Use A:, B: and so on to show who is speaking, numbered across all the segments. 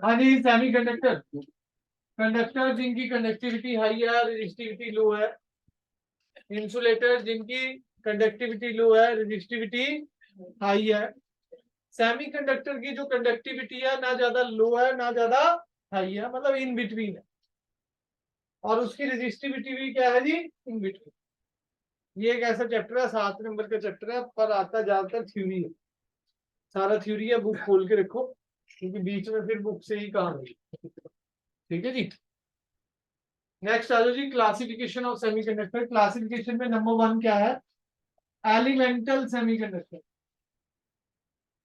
A: हाँ जी, semi conductor, conductor जिनकी conductivity high है, रेजिस्टिविटी लो है। इंसुलेटर जिनकी कंडक्टिविटी लो है, रेजिस्टिविटी हाई है। सेमी कंडक्टर की जो कंडक्टिविटी है ना ज्यादा लो है ना ज्यादा हाई है, मतलब इन बिटवीन है। और उसकी रेजिस्टिविटी भी क्या है जी, इन बिटवीन। ये एक ऐसा चैप्टर है, 7 नंबर का चैप्टर है, पर आता ज्यादातर थ्योरी है, सारा थ्योरी है। बुक खोल के रखो, क्योंकि बीच में फिर बुक से ही कहानी। ठीक है जी। नेक्स्ट आ जाओ जी, क्लासिफिकेशन ऑफ सेमीकंडक्टर। क्लासिफिकेशन में नंबर 1 क्या है, elemental semiconductor.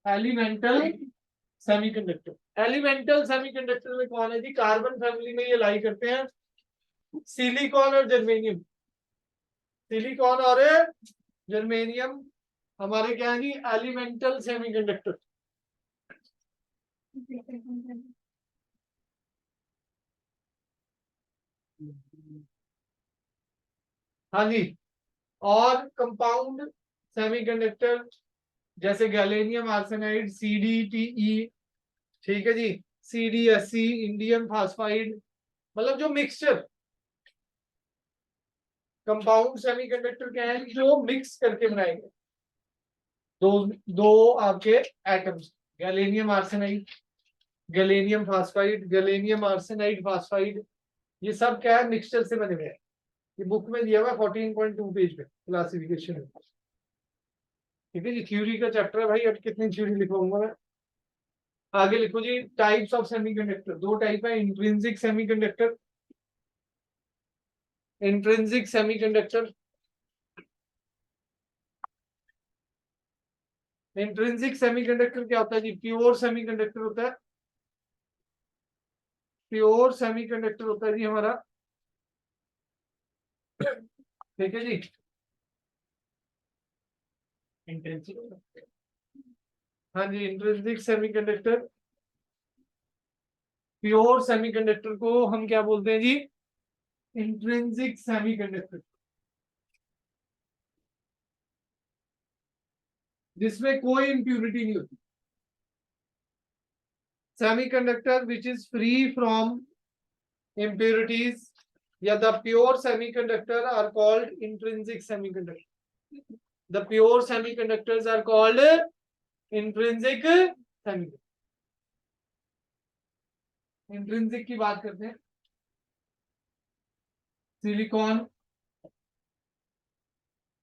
A: Elemental semiconductor, elemental semiconductor में कौन है जी, कार्बन फैमिली में ये लाई करते हैं, सिलिकॉन और जर्मेनियम। सिलिकॉन और जर्मेनियम हमारे क्या है जी, एलिमेंटल सेमीकंडक्टर। हाँ जी। और कंपाउंड सेमीकंडक्टर जैसे गैलेनियम आर्सेनाइड, CdTe, ठीक है जी, CdSe, इंडियम फास्फाइड, मतलब जो मिक्सचर। कंपाउंड सेमीकंडक्टर क्या है, जो मिक्स करके बनाएंगे दो दो आपके atoms, gallium arsenide, gallium phosphide, gallium arsenide phosphide, ये सब क्या है, मिक्सचर से बने हुए हैं। ये बुक में दिया हुआ है 14.2 पेज पे क्लासिफिकेशन में। ठीक है जी, थ्योरी का चैप्टर है भाई, अब कितनी थ्योरी लिखवाऊंगा मैं। आगे लिखो जी, टाइप्स ऑफ सेमीकंडक्टर। दो टाइप है, intrinsic semiconductor, intrinsic semiconductor. Intrinsic semiconductor क्या होता है जी, प्योर सेमीकंडक्टर होता है। प्योर सेमीकंडक्टर होता है जी हमारा, ठीक है जी। इंट्रिंसिक, हाँ जी, इंट्रिंसिक सेमीकंडक्टर, प्योर सेमीकंडक्टर को हम क्या बोलते हैं जी, इंट्रिंसिक सेमीकंडक्टर, जिसमें कोई इंप्यूरिटी नहीं होती। Semiconductor which is free from impurities या the pure semiconductor are called intrinsic semiconductor. The pure semiconductors are called intrinsic semiconductor. Intrinsic की बात करते हैं, सिलिकॉन,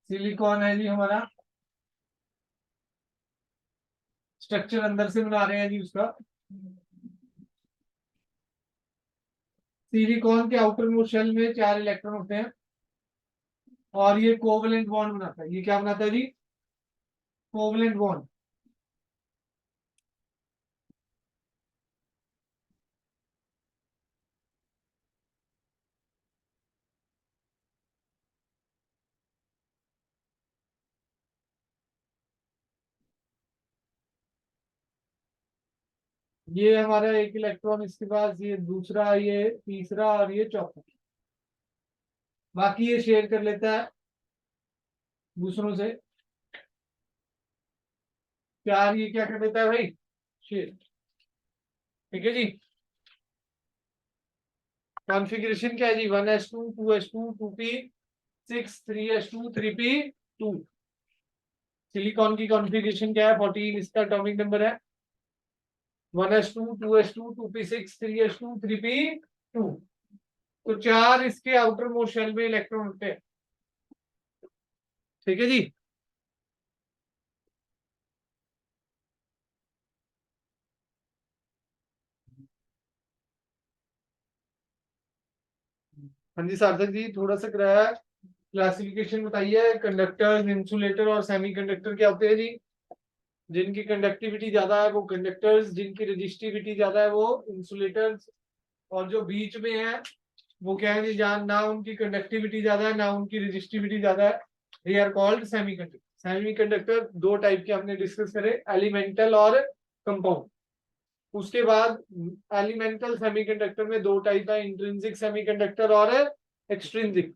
A: सिलिकॉन है जी हमारा, स्ट्रक्चर अंदर से बना रहे हैं जी उसका। सिलिकॉन के आउटर मोस्ट शेल में 4 इलेक्ट्रॉन होते हैं और ये कोवलेंट बॉन्ड बनाता है। ये क्या बनाता है जी, कोवलेंट बॉन्ड। ये हमारा एक इलेक्ट्रॉन इसके पास, ये दूसरा, ये तीसरा और ये चौथा। बाकी ये शेयर कर लेता है दूसरों से। प्यार ये क्या कर देता है भाई, शेयर। ठीक है जी। कॉन्फ़िगरेशन क्या है जी, 1s2 2s2 2p6 3s2 3p2। Silicon की कॉन्फ़िगरेशन क्या है, 14, इसका एटॉमिक नंबर है। 1s2 2s2 2p6 3s2 3p2। तो 4 इसके आउटर मोस्ट शेल में इलेक्ट्रॉन होते हैं। ठीक है जी। हाँ जी सार्थक जी, थोड़ा सा कराया, क्लासिफिकेशन बताइए। कंडक्टर्स, इंसुलेटर और सेमीकंडक्टर क्या होते हैं जी। जिनकी कंडक्टिविटी ज्यादा है वो कंडक्टर्स, जिनकी रेजिस्टिविटी ज्यादा है वो इंसुलेटर्स, और जो बीच में है वो क्या है जी, जहाँ ना उनकी कंडक्टिविटी ज्यादा है ना उनकी रेजिस्टिविटी ज्यादा है, they are called semiconductor. Semiconductor दो टाइप के हमने डिस्कस करे, एलिमेंटल और कंपाउंड। उसके बाद एलिमेंटल सेमीकंडक्टर में दो टाइप है, इंट्रिंसिक सेमीकंडक्टर और एक्सट्रिंसिक।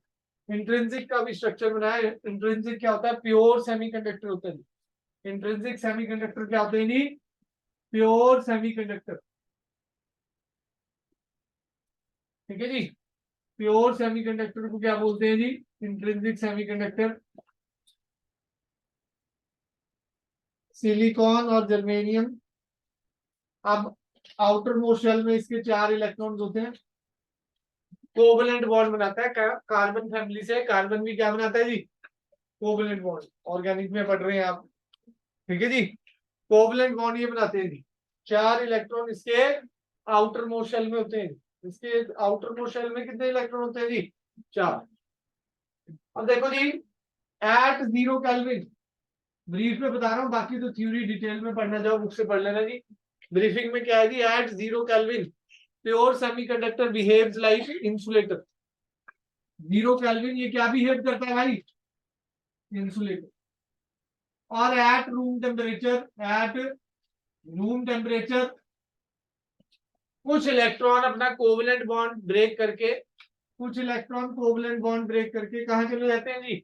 A: इंट्रिंसिक का भी स्ट्रक्चर बना है। इंट्रिंसिक क्या होता है, प्योर सेमीकंडक्टर होता है। इंट्रिंसिक सेमीकंडक्टर क्या होते हैं जी? Pure semiconductor. ठीक है जी, प्योर सेमीकंडक्टर को क्या बोलते हैं जी? Intrinsic semiconductor. सिलिकॉन और जर्मेनियम। अब आउटर मोस्ट शेल में इसके 4 इलेक्ट्रॉन्स होते हैं। कोवलेंट बॉन्ड बनाता है कार्बन फैमिली से। कार्बन भी क्या बनाता है जी? Covalent bond. ऑर्गेनिक में पढ़ रहे हैं आप, ठीक है जी। कोवलेंट बॉन्ड ये बनाते हैं जी। 4 इलेक्ट्रॉन इसके आउटर मोस्ट शेल में होते हैं। इसके आउटर मोस्ट शेल में कितने इलेक्ट्रॉन होते हैं जी? 4। अब देखो जी, एट 0 केल्विन, ब्रीफ में बता रहा हूँ, बाकी तो थ्योरी डिटेल में पढ़ना जाओ बुक से पढ़ लेना जी। ब्रीफिंग में क्या है जी? At 0 kelvin pure semiconductor behaves like insulator. 0 kelvin ये क्या बिहेव करता है भाई? इंसुलेटर। और एट रूम टेम्परेचर कुछ इलेक्ट्रॉन अपना कोवलेंट बॉन्ड ब्रेक करके, कुछ इलेक्ट्रॉन कोवलेंट बॉन्ड ब्रेक करके कहां चले जाते हैं जी?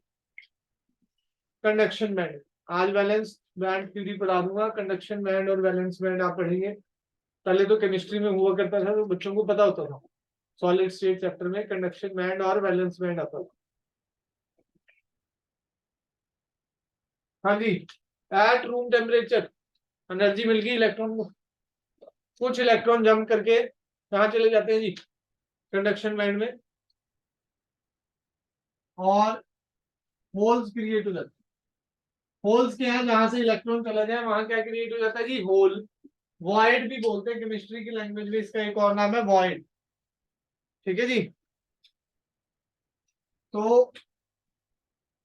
A: Conduction band. आज वैलेंस बैंड थ्योरी पढ़ा दूंगा, कंडक्शन बैंड और वैलेंस बैंड आप पढ़ेंगे। पहले तो केमिस्ट्री में हुआ करता था तो बच्चों को पता होता था, सॉलिड स्टेट चैप्टर में कंडक्शन बैंड और वैलेंस बैंड आता था। हाँ जी, एट रूम टेम्परेचर एनर्जी मिल गई इलेक्ट्रॉन को, कुछ इलेक्ट्रॉन जंप करके कहां चले जाते हैं जी? कंडक्शन बैंड में। और होल्स क्रिएट हो जाते हैं। होल्स क्या है? जहां से इलेक्ट्रॉन चला जाए वहां क्या क्रिएट हो जाता है जी? होल। वॉइड भी बोलते हैं केमिस्ट्री की लैंग्वेज में, इसका एक और नाम है वॉइड। ठीक है जी। तो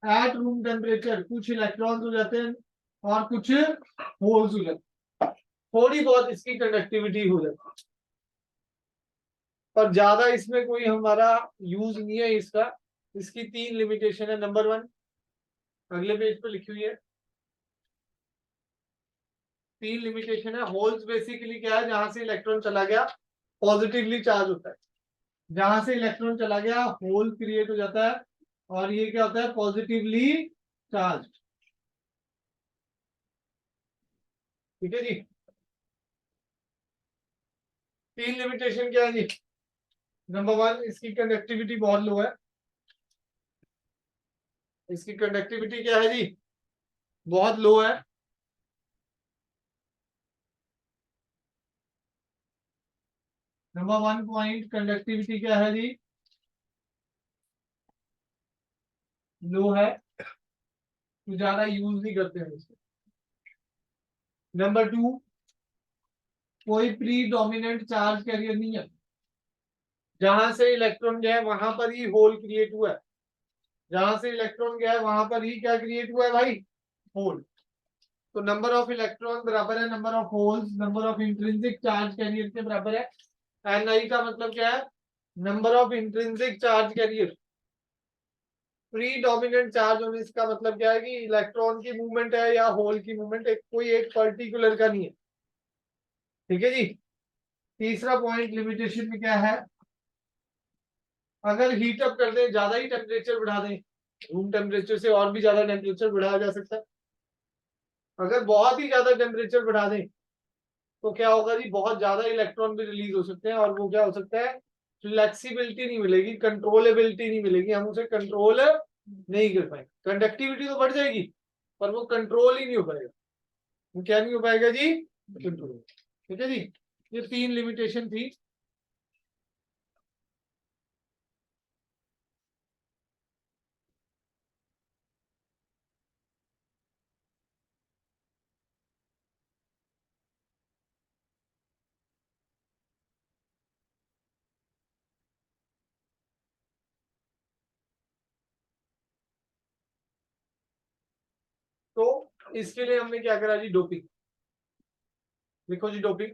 A: एट रूम टेम्परेचर कुछ इलेक्ट्रॉन हो जाते हैं और कुछ होल्स हो जाते हैं। थोड़ी बहुत इसकी कंडक्टिविटी हो जाती है, पर ज्यादा इसमें कोई हमारा यूज नहीं है इसका। इसकी 3 लिमिटेशन है। नंबर 1 अगले पेज पे लिखी हुई है। 3 लिमिटेशन है। होल्स बेसिकली क्या है? जहां से इलेक्ट्रॉन चला गया पॉजिटिवली चार्ज होता है। जहां से इलेक्ट्रॉन चला गया होल क्रिएट हो जाता है, और ये क्या होता है? Positively charge. ठीक है जी। 3 लिमिटेशन क्या है जी? नंबर 1 इसकी कंडक्टिविटी बहुत लो है। इसकी कंडक्टिविटी क्या है जी? बहुत लो है। नंबर 1 पॉइंट कंडक्टिविटी क्या है जी? लो है, तो ज्यादा यूज नहीं करते हैं इसको। नंबर 2 कोई प्री डोमिनेंट चार्ज कैरियर नहीं है। जहां से इलेक्ट्रॉन गया है वहां पर ही होल क्रिएट हुआ है। जहां से इलेक्ट्रॉन गया है वहां पर ही क्या क्रिएट हुआ है भाई? होल। तो नंबर ऑफ इलेक्ट्रॉन बराबर है number of holes, number of intrinsic charge carrier के बराबर है। एनआई का मतलब क्या है? Number of intrinsic charge carrier. Pre dominant charge होने इसका मतलब क्या है? कि इलेक्ट्रॉन की मूवमेंट है या होल की मूवमेंट, कोई एक पर्टिकुलर का नहीं है। ठीक है जी। तीसरा पॉइंट लिमिटेशन में क्या है? अगर हीट अप कर दें, ज्यादा ही टेम्परेचर बढ़ा दें, रूम टेम्परेचर से और भी ज्यादा टेम्परेचर बढ़ाया जा सकता है। अगर बहुत ही ज्यादा टेम्परेचर बढ़ा दें तो क्या होगा जी? बहुत ज्यादा इलेक्ट्रॉन भी रिलीज हो सकते हैं, और वो क्या हो सकता है? फ्लेक्सिबिलिटी नहीं मिलेगी, कंट्रोलेबिलिटी नहीं मिलेगी, हम उसे कंट्रोल नहीं कर पाएंगे। कंडक्टिविटी तो बढ़ जाएगी पर वो कंट्रोल ही नहीं हो पाएगा। वो क्या नहीं हो पाएगा जी? कंट्रोल। ठीक है जी। ये 3 लिमिटेशन थी। तो इसके लिए हमने क्या करा जी? डोपिंग। लिखो जी doping.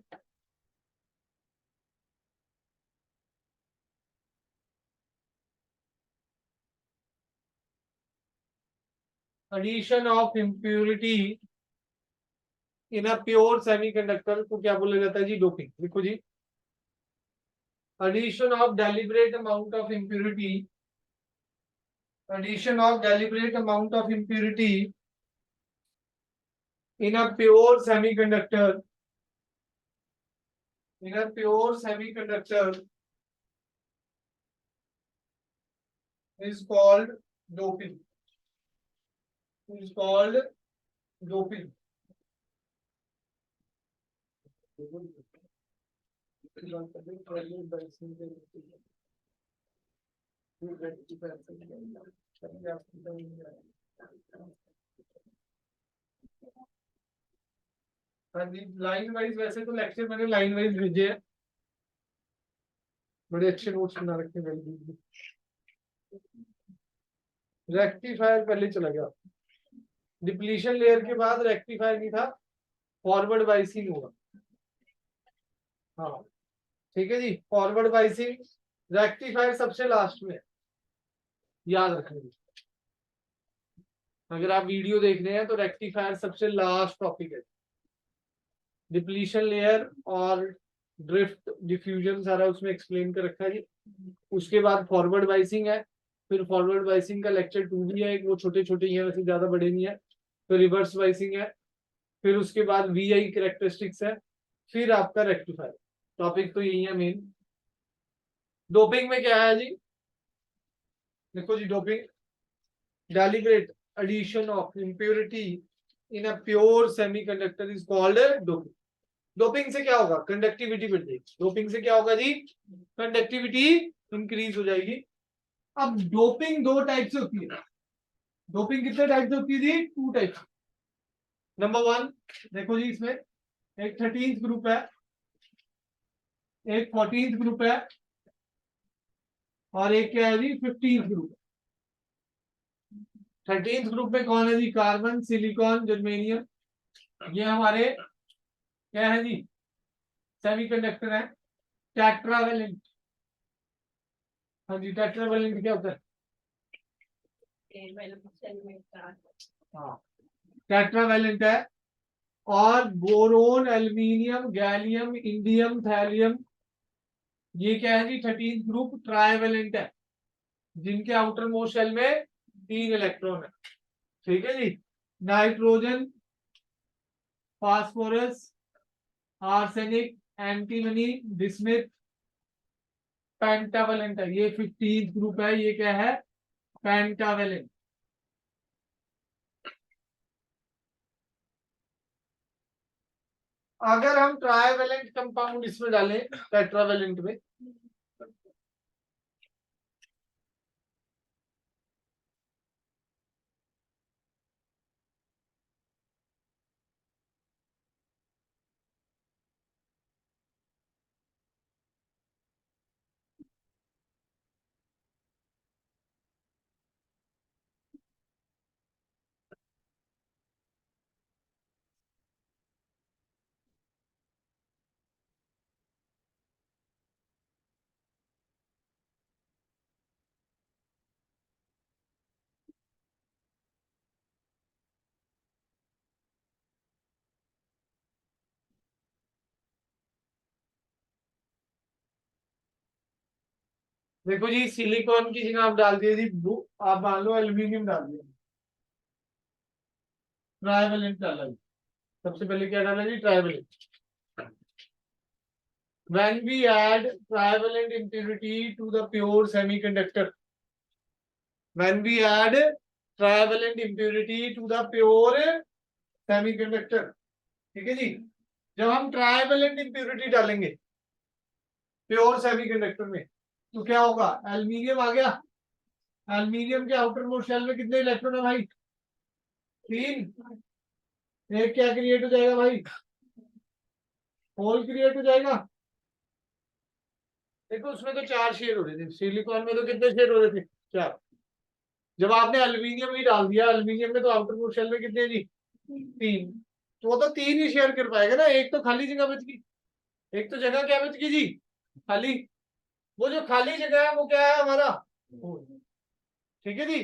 A: Addition of impurity in a pure semiconductor को क्या बोला जाता है जी? डोपिंग। लिखो जी। Addition of deliberate amount of impurity, addition of deliberate amount of impurity in a pure semiconductor, in a pure semiconductor is called doping, is called doping. हाँ जी, line wise वैसे तो लेक्चर मैंने लाइन वाइज भेजे हैं, बड़े अच्छे notes बना रखे हैं। रेक्टिफायर पहले चला गया, डिप्लीशन लेयर के बाद रेक्टिफायर नहीं था, फॉरवर्ड बाइसिंग होगा। हाँ ठीक है जी, फॉरवर्ड बाइसिंग, रेक्टिफायर सबसे लास्ट में, याद रखेंगे। अगर आप वीडियो देख रहे हैं तो रेक्टिफायर सबसे लास्ट टॉपिक है। डिप्लीशन लेयर और ड्रिफ्ट डिफ्यूजन सारा उसमें एक्सप्लेन कर रखा है जी। उसके बाद फॉरवर्ड बाइसिंग है, फिर फॉरवर्ड बाइसिंग का लेक्चर 2 भी है, वो छोटे छोटे ही है, वैसे ज्यादा बड़े नहीं है। फिर रिवर्स बाइसिंग है, फिर उसके बाद वीआई कैरेक्टरिस्टिक्स है, फिर आपका रेक्टिफायर। टॉपिक तो यही है मेन। डोपिंग में क्या है जी, देखो जी, doping deliberate addition of impurity in a pure semiconductor is called doping. Doping से क्या होगा, कंडक्टिविटी बढ़ जाएगी। डोपिंग से क्या होगा जी, कंडक्टिविटी इंक्रीज हो जाएगी। अब डोपिंग दो टाइप से होती है। डोपिंग कितने टाइप से होती है जी, 2 टाइप। नंबर 1 देखो जी, इसमें एक 13th ग्रुप है, एक 14th ग्रुप है, और एक क्या है जी, 15th ग्रुप। 13th ग्रुप में कौन है जी, कार्बन, सिलिकॉन, जर्मेनियम, ये हमारे क्या है जी, सेमीकंडक्टर है। टेट्रावेलेंट, हाँ जी, टेट्रावेलेंट क्या होता है, हाँ टेट्रावेलेंट है। और boron, aluminium, gallium, indium, thallium, ये क्या है जी, 13th ग्रुप ट्राइवेलेंट है, जिनके आउटर मोस्ट शेल में 3 इलेक्ट्रॉन है। ठीक है जी। Nitrogen, phosphorus, arsenic, antimony, bismuth, pentavalent है। ये 15th ग्रुप है, ये क्या है, पेंटावेलेंट। अगर हम ट्राइवेलेंट कंपाउंड इसमें डालें टेट्रावेलेंट में, देखो जी, सिलिकॉन की जगह आप डाल दिए जी आप मान लो एल्यूमिनियम डाल दिया, ट्राइवेलेंट डाला जी। सबसे पहले क्या डाला जी, trivalent. when we add trivalent impurity to the pure semiconductor, when we add trivalent impurity to the pure semiconductor, ठीक है जी, जब हम ट्राइवेलेंट इंप्योरिटी डालेंगे प्योर सेमीकंडक्टर में, तो क्या होगा, एल्यूमिनियम आ गया। एल्यूमिनियम के आउटर मोस्ट शेल में कितने इलेक्ट्रॉन है भाई, 3। एक क्या क्रिएट हो जाएगा भाई, होल क्रिएट हो जाएगा। देखो उसमें तो 4 शेड हो रहे थे, सिलिकॉन में तो कितने शेड हो रहे थे, 4। जब आपने एल्यूमिनियम ही डाल दिया, एल्यूमिनियम में तो आउटर मोस्ट शेल में कितने जी, 3, तो वो तो 3 ही शेयर कर पाएगा ना, एक तो खाली जगह बच गई। एक तो जगह क्या बच गई जी, खाली। वो जो खाली जगह है वो क्या है हमारा, ठीक है जी।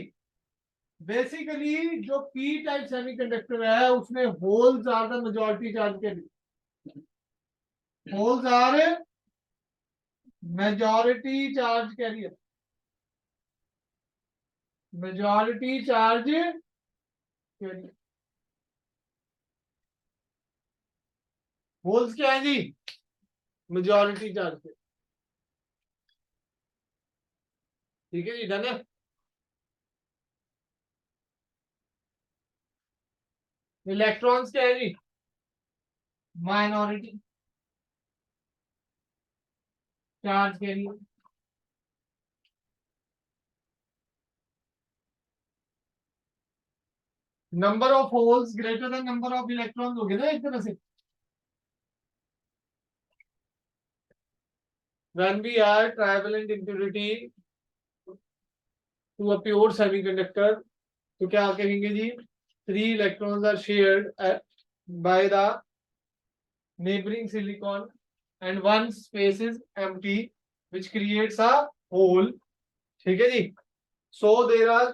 A: बेसिकली जो पी टाइप सेमीकंडक्टर है उसमें holes are the majority charge carrier, holes are majority charge carrier, majority charge carrier. Holes क्या है जी? मेजॉरिटी चार्ज के। ठीक है जी, डन है। इलेक्ट्रॉन्स क्या है जी? माइनॉरिटी चार्ज के लिए। Number of holes greater than number of electrons हो गए ना एक तरह से। When we add trivalent impurity to a pure semiconductor, तो क्या कहेंगे जी? 3 electrons are shared by the neighboring silicon and one space is empty which creates a hole. ठीक है जी? So there are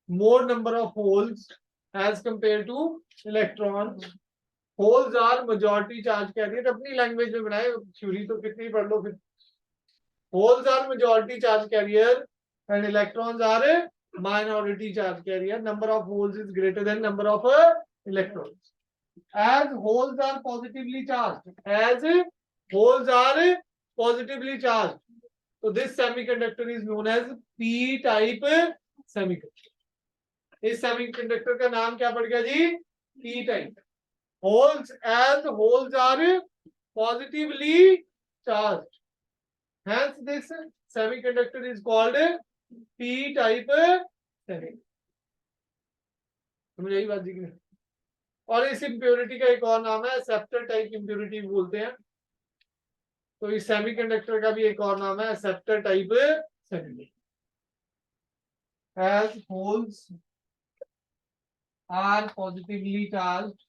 A: more number of holes as compared to electrons. Holes are majority charge carrier. अपनी language में बनाए, theory तो कितनी पढ़ लो फिर। Holes are majority charge carrier and electrons are minority charge carrier. Number of holes is greater than number of electrons. As holes are positively charged, so this semiconductor is known as p-type semiconductor. इस semiconductor का नाम क्या पड़ गया जी? p type. Holes, as holes are positively charged, hence this semiconductor is called p-type semiconductor. समझ आई बात जी की नहीं? और इस इम्प्योरिटी का एक और नाम है एक्सेप्टर टाइप इम्प्योरिटी बोलते हैं। तो इस सेमीकंडक्टर का भी एक और नाम है acceptor type semiconductor. As holes are positively charged,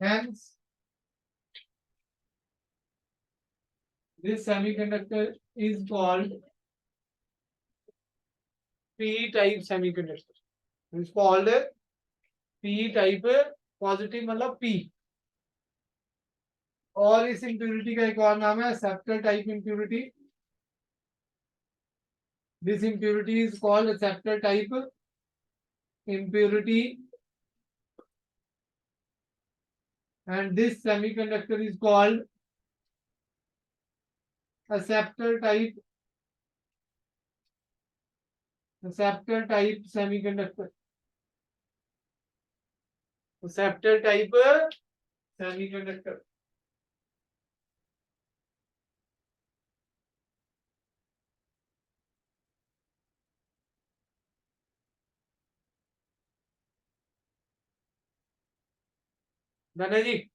A: hence this semiconductor is called p-type semiconductor. It's called p-type, positive मतलब p। और इस इम्प्योरिटी का एक और नाम है acceptor type impurity. This impurity is called acceptor type impurity, and this semiconductor is called acceptor type semiconductor. Acceptor type semiconductor. धने जी,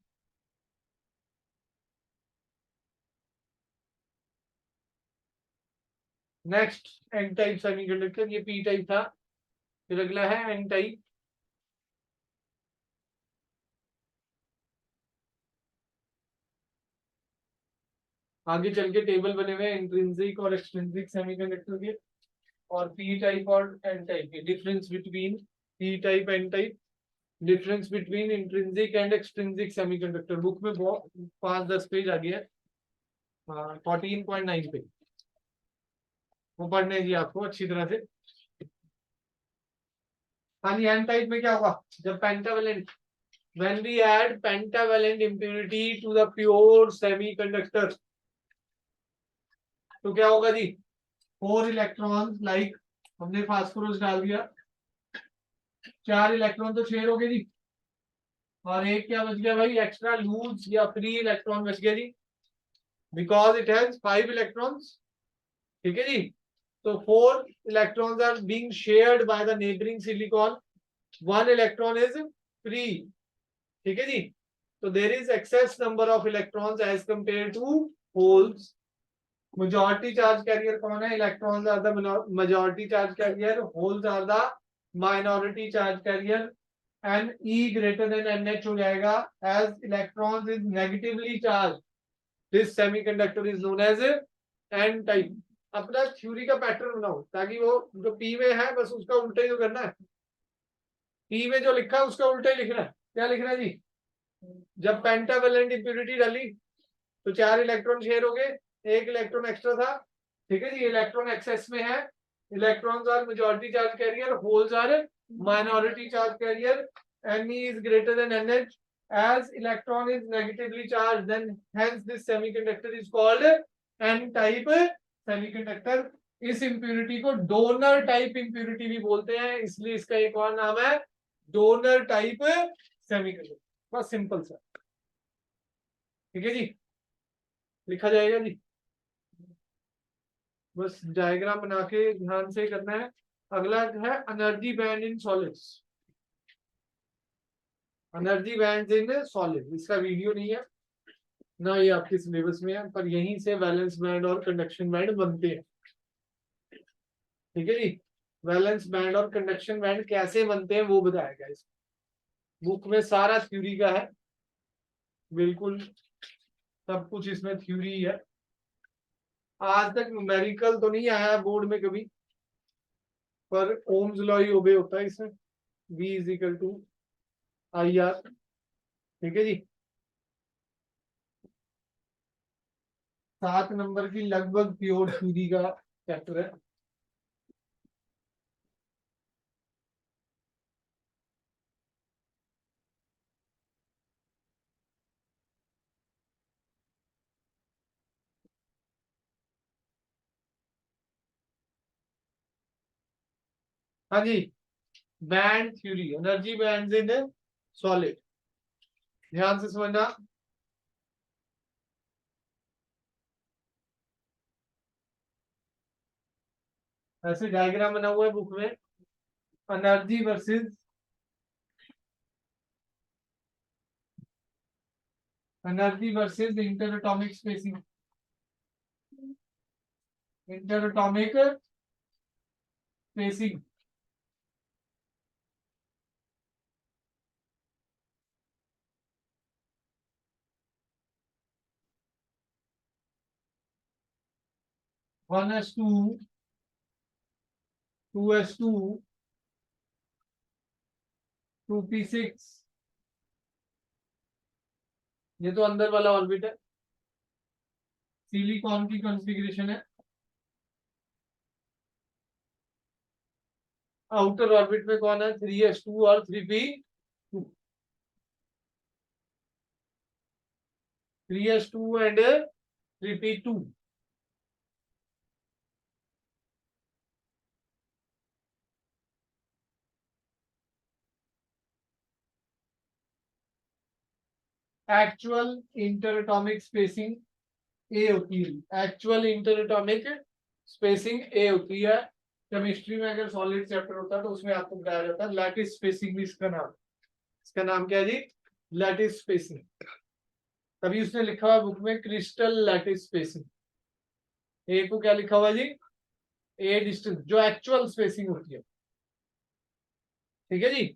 A: next N type semiconductor. ये पी टाइप था, फिर अगला है एन टाइप। आगे चल के टेबल बने हुए हैं इंट्रिंसिक और एक्सट्रिंसिक सेमीकंडक्टर के, और पी टाइप और एन टाइप के difference between P type N type, difference between intrinsic and extrinsic semiconductor. Book में बहुत 5-10 पेज आ गया है, 14.9 पे वो पढ़ने जी आपको अच्छी तरह से। हाँ जी, एन टाइप में क्या होगा? जब pentavalent, when we add pentavalent impurity to the pure semiconductor, तो क्या होगा जी? 4 इलेक्ट्रॉन, लाइक हमने फास्फोरस डाल दिया, 4 इलेक्ट्रॉन तो शेयर हो गए जी, और एक क्या बच गया भाई? एक्स्ट्रा लूज या फ्री इलेक्ट्रॉन बच गया जी, बिकॉज इट हैज 5 इलेक्ट्रॉन्स। ठीक है जी? तो 4 electrons are being shared by the neighbouring silicon, 1 electron is free. ठीक है जी? तो there is excess number of electrons as compare to holes. majority charge carrier कौन है? electrons are the majority charge carrier, holes are the minority charge carrier, and E greater than NH हो जाएगा as electrons is negatively charged. This semiconductor is known as N type. अपना theory का pattern बनाओ ताकि वो जो P में है बस उसका उल्टा ही करना है। P में जो लिखा है उसका उल्टा ही लिखना है। क्या लिखना है जी? जब पेंटावेलेंट इंप्योरिटी डाली तो 4 इलेक्ट्रॉन शेयर हो गए, 1 इलेक्ट्रॉन एक्स्ट्रा था। ठीक है जी? इलेक्ट्रॉन एक्सेस में है, electrons are majority charge carrier, holes are minority charge carrier. Me is greater than nh. As electron is negatively charged, then hence this semiconductor is called n type semiconductor. इस impurity को donor type impurity भी बोलते हैं, इसलिए इसका एक और नाम है donor type semiconductor. बस सिंपल सा, ठीक है जी, लिखा जाएगा जी, बस डायग्राम बना के ध्यान से करना है. अगला है energy band in solids. Energy band in solid, इसका वीडियो नहीं है ना, ये आपके सिलेबस में है, पर यहीं से वैलेंस बैंड और कंडक्शन बैंड बनते हैं. ठीक है जी, वैलेंस बैंड और कंडक्शन बैंड कैसे बनते हैं वो बताएगा इस बुक में, सारा थ्योरी का है, बिल्कुल सब कुछ इसमें थ्योरी है. आज तक न्यूमेरिकल तो नहीं आया बोर्ड में कभी, पर ओम्स लॉ ही ओबे होता है इसमें. V is equal to I R. ठीक है जी, 7 नंबर की लगभग प्योर थ्योरी का चैप्टर है. हाँ जी, band theory, energy band in solid, ध्यान से समझना. ऐसे डायग्राम बना हुआ है बुक में, energy versus inter atomic spacing. Inter atomic spacing, one S two S two P six. ये तो अंदर वाला ऑर्बिट है, सिलिकॉन की कॉन्फ़िगरेशन है. आउटर ऑर्बिट में कौन है, 3s2 और 3p2. 3s2 and 3p2. Actual inter atomic spacing a होती है. Actual inter atomic spacing a होती है. केमिस्ट्री में अगर सॉलिड चैप्टर होता है तो उसमें आपको बताया जाता है लैटिस स्पेसिंग भी इसका नाम. इसका नाम क्या है जी, लैटिस स्पेसिंग. तभी उसने लिखा हुआ बुक में क्रिस्टल लैटिस स्पेसिंग. ए को क्या लिखा हुआ जी, ए डिस्टेंस, जो एक्चुअल स्पेसिंग होती है. ठीक है जी,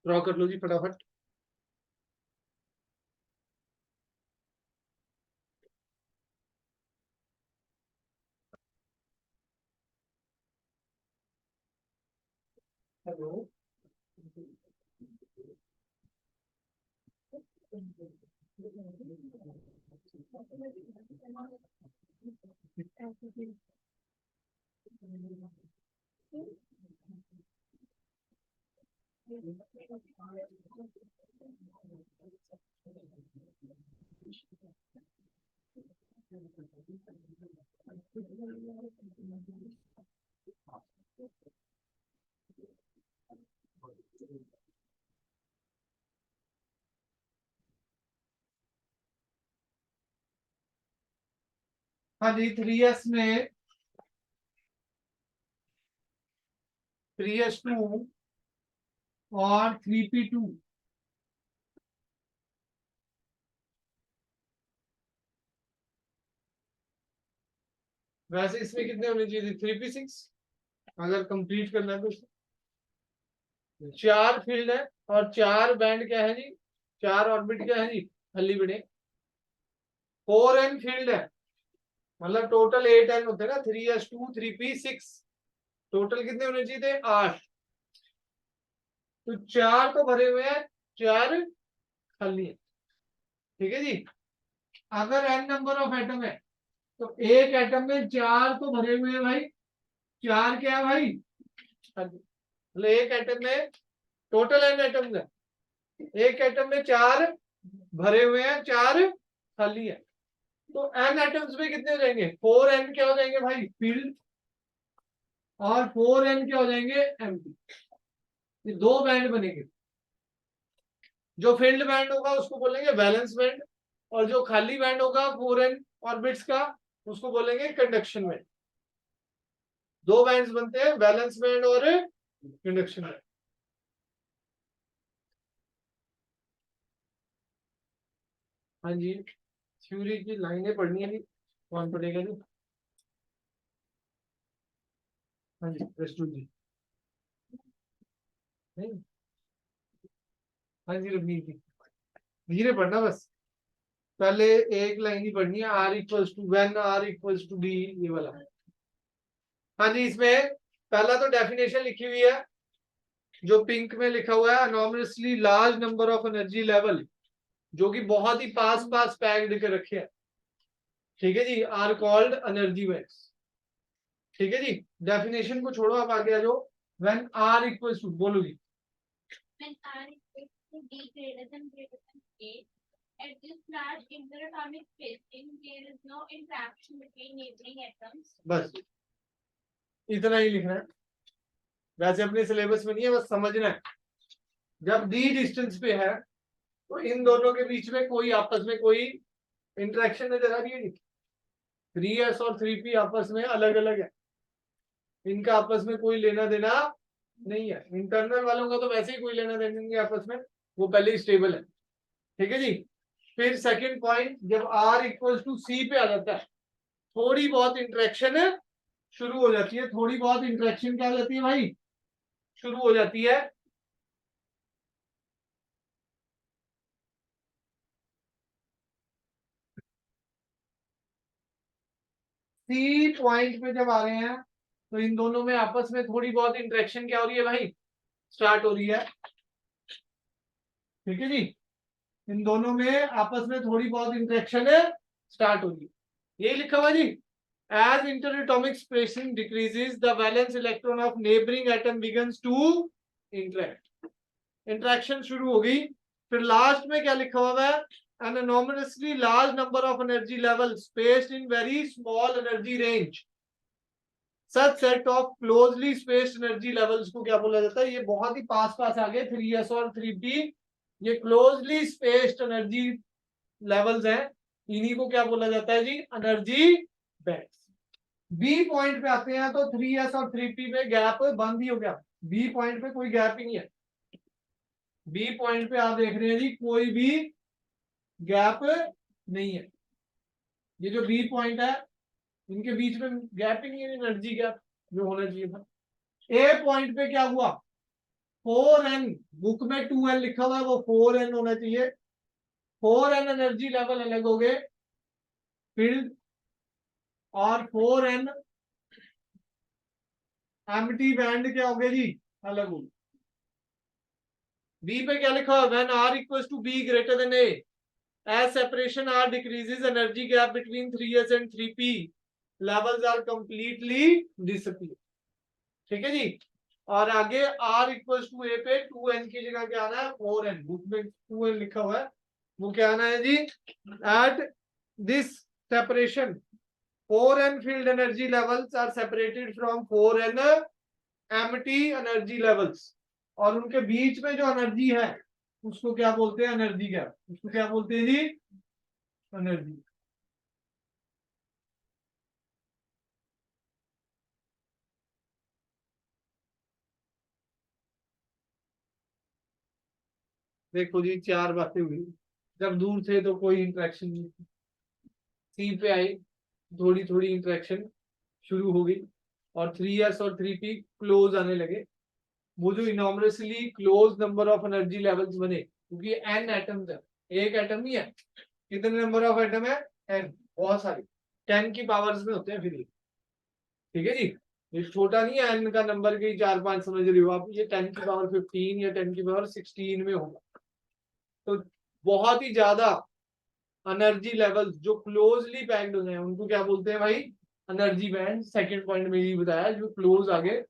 A: ड्रॉ कर लो जी फटाफट. हेलो, हाँ जी, 3s में 3s2 और 3p2. वैसे इसमें कितने होने चाहिए, 3p6 अगर कंप्लीट करना है तो. 4 फील्ड है और 4 बैंड क्या है जी, 4 ऑर्बिट क्या है जी, हल्ली बड़े. 4n फील्ड है, मतलब टोटल 8n होते हैं ना. 3s2 3p6, टोटल कितने होने चाहिए थे, 8. तो 4 तो भरे हुए हैं, 4 खाली है. ठीक है जी, अगर n नंबर ऑफ एटम है तो एक एटम में 4 तो भरे हुए हैं भाई, 4 क्या है भाई, मतलब एक एटम में टोटल n एटम्स है, एक एटम में 4 भरे हुए हैं, 4 खाली है। तो n एटम्स में कितने हो जाएंगे, 4n क्या हो जाएंगे भाई फील्ड, और 4n क्या हो जाएंगे एम्प्टी। ये दो बैंड बनेंगे, जो फील्ड बैंड होगा उसको बोलेंगे वैलेंस बैंड, और जो खाली बैंड होगा 4n ऑर्बिट्स का उसको बोलेंगे कंडक्शन बैंड। दो बैंड्स बनते हैं, वैलेंस बैंड और कंडक्शन बैंड। हाँ जी, थ्योरी की लाइनें पढ़नी है, कौन पढ़ेगा जी? हाँ जी रस्तू जी, नहीं, हाँ जी रवनीत जी, धीरे पढ़ना बस, पहले एक लाइन ही पढ़नी है, R equals to when R equals to D, ये वाला। हाँ जी, इसमें पहला तो डेफिनेशन लिखी हुई है जो पिंक में लिखा हुआ है, enormously large number of energy level, जो कि बहुत ही पास पास पैक्ड कर रखे हैं, ठीक है जी, आर कॉल्ड एनर्जी बैंड्स। ठीक है जी, डेफिनेशन को छोड़ो, आप आगे आ जाओ। व्हेन आर इक्वल्स टू, बोलो जी।
B: When R is equal to D greater than A, at this large interatomic spacing, there is no interaction between neighboring atoms.
A: बस इतना ही लिखना है, वैसे अपने सिलेबस में नहीं है, बस समझना है। जब डी डिस्टेंस पे है तो इन दोनों के बीच में कोई आपस में कोई इंटरेक्शन नजर आ रही है नहीं, 3s और 3p आपस में अलग अलग है, इनका आपस में कोई लेना देना नहीं है। इंटरनल वालों का तो वैसे ही कोई लेना देना नहीं है आपस में, वो पहले ही स्टेबल है। ठीक है जी, फिर सेकंड पॉइंट, जब r इक्वल टू सी पे आ जाता है, थोड़ी बहुत इंटरेक्शन शुरू हो जाती है, थोड़ी बहुत इंटरेक्शन क्या हो जाती है भाई, शुरू हो जाती है। सी पॉइंट पे जब आ रहे हैं तो इन दोनों में आपस में थोड़ी बहुत इंटरेक्शन क्या हो रही है भाई, स्टार्ट हो रही है। ठीक है जी, इन दोनों में आपस में थोड़ी बहुत इंटरेक्शन स्टार्ट हो रही है, यही लिखा हुआ जी। As interatomic spacing decreases the valence electron of neighbouring atom begins to interact, interaction शुरू हो गई। फिर लास्ट में क्या लिखा हुआ है, an enormously large number of energy levels spaced in very small energy range, such set of closely spaced energy levels को क्या बोला जाता है, ये बहुत ही पास पास आ गए 3s और 3p, ये क्लोजली स्पेस्ड एनर्जी लेवल्स हैं, इन्हीं को क्या बोला जाता है जी, एनर्जी बैंड्स। बी पॉइंट पे आते हैं तो 3s और 3p में गैप बंद ही हो गया, बी पॉइंट पे कोई गैप ही नहीं है। बी पॉइंट पे आप देख रहे हैं जी कोई भी गैप नहीं है, ये जो बी पॉइंट है इनके बीच में गैप ही नहीं है, एनर्जी गैप जो होना चाहिए था। ए पॉइंट पे क्या हुआ, 4n, बुक में 2n लिखा हुआ है, वो 4n होना चाहिए, 4n एनर्जी लेवल अलग हो गए फील्ड, और 4n एम्प्टी बैंड क्या हो गए जी, अलग हो गए। बी पे क्या लिखा हुआ, when r equals to B greater than a, as separation r decreases, energy gap between 3s and 3p levels are completely disappear। ठीक है जी, और आगे r इक्वल्स टू a पे 2n की जगह क्या आना है, 4n, बुक में 2n लिखा हुआ है, वो क्या आना है जी, at this separation 4n field energy levels are separated from 4n empty energy levels, और उनके बीच में जो एनर्जी है उसको क्या बोलते हैं, एनर्जी गैप, उसको क्या बोलते हैं जी, एनर्जी। देखो जी, चार बातें हुई, जब दूर थे तो कोई इंटरेक्शन नहीं थी, सी पे आई थोड़ी थोड़ी इंटरेक्शन शुरू हो गई, और 3s और 3p क्लोज आने लगे, वो जो enormously close number of energy levels बने, क्योंकि n एटम्स है, एक एटम नहीं है, कितने नंबर ऑफ एटम है, n, बहुत सारे, 10 की पावर्स में होते हैं फिर ये। ठीक है जी, ये छोटा नहीं है n का नंबर की 4-5 समझ रही हो आप, ये 10 की पावर 15 या 10 की पावर 16 में होगा, तो बहुत ही ज्यादा एनर्जी लेवल्स जो क्लोजली पैक्ड होते हैं उनको क्या बोलते हैं भाई, एनर्जी बैंड। सेकंड पॉइंट में ये बताया जो क्लोज आगे।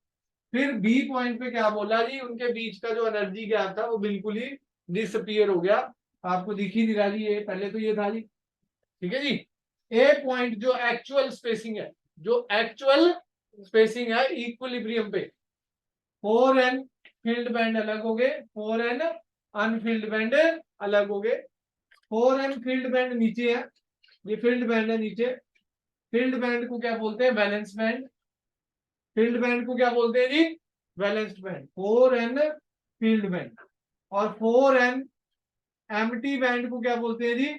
A: फिर बी पॉइंट पे क्या बोला जी, उनके बीच का जो एनर्जी गैप था वो बिल्कुल ही डिसअपियर हो गया, आपको दिख ही नहीं रहा जी, ये पहले तो ये था जी, ठीक है जी। ए पॉइंट जो एक्चुअल स्पेसिंग है, जो एक्चुअल स्पेसिंग है इक्विलिब्रियम पे, 4n फील्ड बैंड अलग हो गए, 4n अनफील्ड बैंड अलग हो गए। 4n फील्ड बैंड नीचे है, ये फील्ड बैंड है नीचे। फील्ड बैंड को क्या बोलते हैं, वैलेंस बैंड। फील्ड बैंड को क्या बोलते हैं जी, valence band. 4n field band और 4n एम्प्टी बैंड को क्या बोलते हैं जी,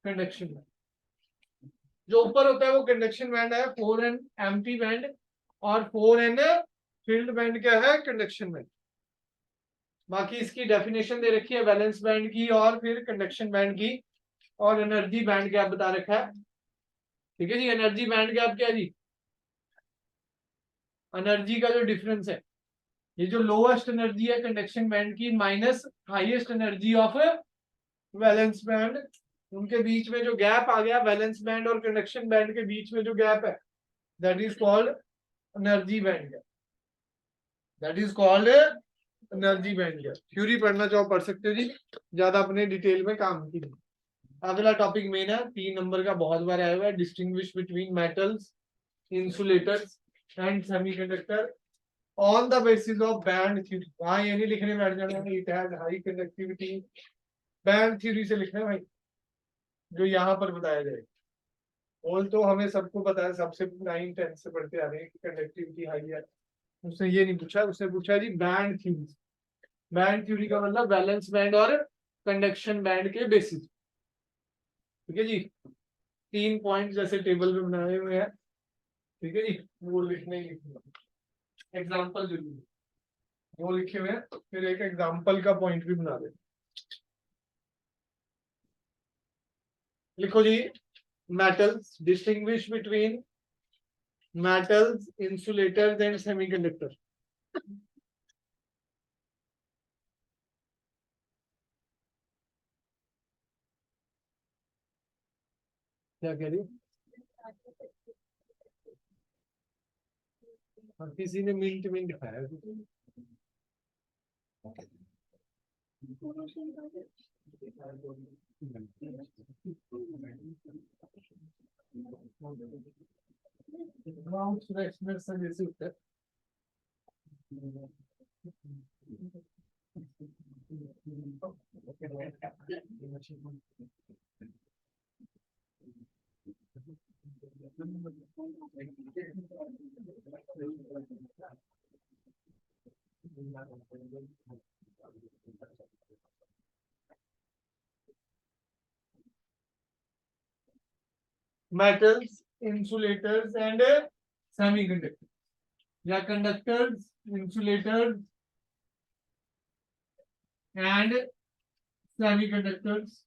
A: कंडक्शन बैंड। जो ऊपर होता है वो कंडक्शन बैंड है, 4n एम्प्टी बैंड, और 4n फील्ड बैंड क्या है, कंडक्शन बैंड। बाकी इसकी डेफिनेशन दे रखी है वैलेंस बैंड की और फिर कंडक्शन बैंड की, और एनर्जी बैंड गैप बता रखा है, ठीक है जी। एनर्जी बैंड गैप क्या जी, एनर्जी का जो डिफरेंस है, ये जो लोएस्ट एनर्जी है कंडक्शन बैंड की minus highest energy of valence band, उनके बीच में जो गैप आ गया वैलेंस बैंड और कंडक्शन बैंड के बीच में जो गैप है, that is called energy band gap, that is called energy band gap. Theory पढ़ना चाहो पढ़ सकते हो जी, ज्यादा अपने डिटेल में काम की नहीं। अगला टॉपिक मेन है, 3 नंबर का, बहुत बार आया हुआ है, distinguish between metals, insulators and semiconductor on the basis of band theory. वहां ये नहीं लिखने बैठ जाना it has high conductivity, band theory से लिखना है भाई, जो यहाँ पर बताया जाएगा। बोल तो हमें सबको पता है, सबसे 9-10 से पढ़ते आ रहे हैं कि कंडक्टिविटी हाई है, उसने ये नहीं पूछा, उसने पूछा जी बैंड थ्योरी। बैंड थ्योरी का मतलब वैलेंस बैंड और कंडक्शन बैंड के बेसिस, ठीक है जी। 3 पॉइंट जैसे टेबल में बनाए हुए हैं, ठीक है जी, वो लिखने ही लिखना, एग्जाम्पल जरूर वो लिखे हुए हैं, फिर एक एग्जाम्पल का पॉइंट भी बना दे। लिखो जी, metals, distinguish between metals, insulators and semiconductor. क्या कह रही, किसी ने मिनट में दिखाया, ग्राउंड फ्रेशनेस से जैसे उत्तर। मेटल्स, इंसुलेटर्स एंड सेमीकंडक्टर, या कंडक्टर्स, इंसुलेटर्स एंड सेमीकंडक्टर्स।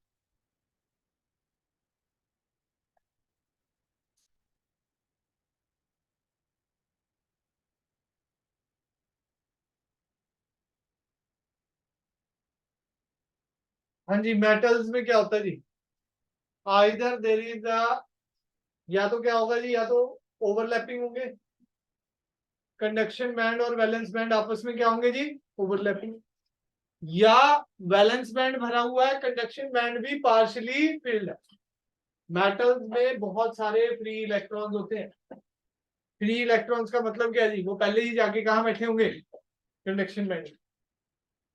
A: हाँ जी, मेटल्स में क्या होता है जी, आइदर देयर इज अ, या तो क्या होगा जी, या तो ओवरलैपिंग होंगे, कंडक्शन बैंड और वैलेंस बैंड आपस में क्या होंगे जी, ओवरलैपिंग, या वैलेंस बैंड भरा हुआ है, कंडक्शन बैंड भी पार्शियली फिल्ड है। मेटल्स में बहुत सारे फ्री इलेक्ट्रॉन्स होते हैं। फ्री इलेक्ट्रॉन्स का मतलब क्या है जी, वो पहले ही जाके कहाँ बैठे होंगे, कंडक्शन बैंड।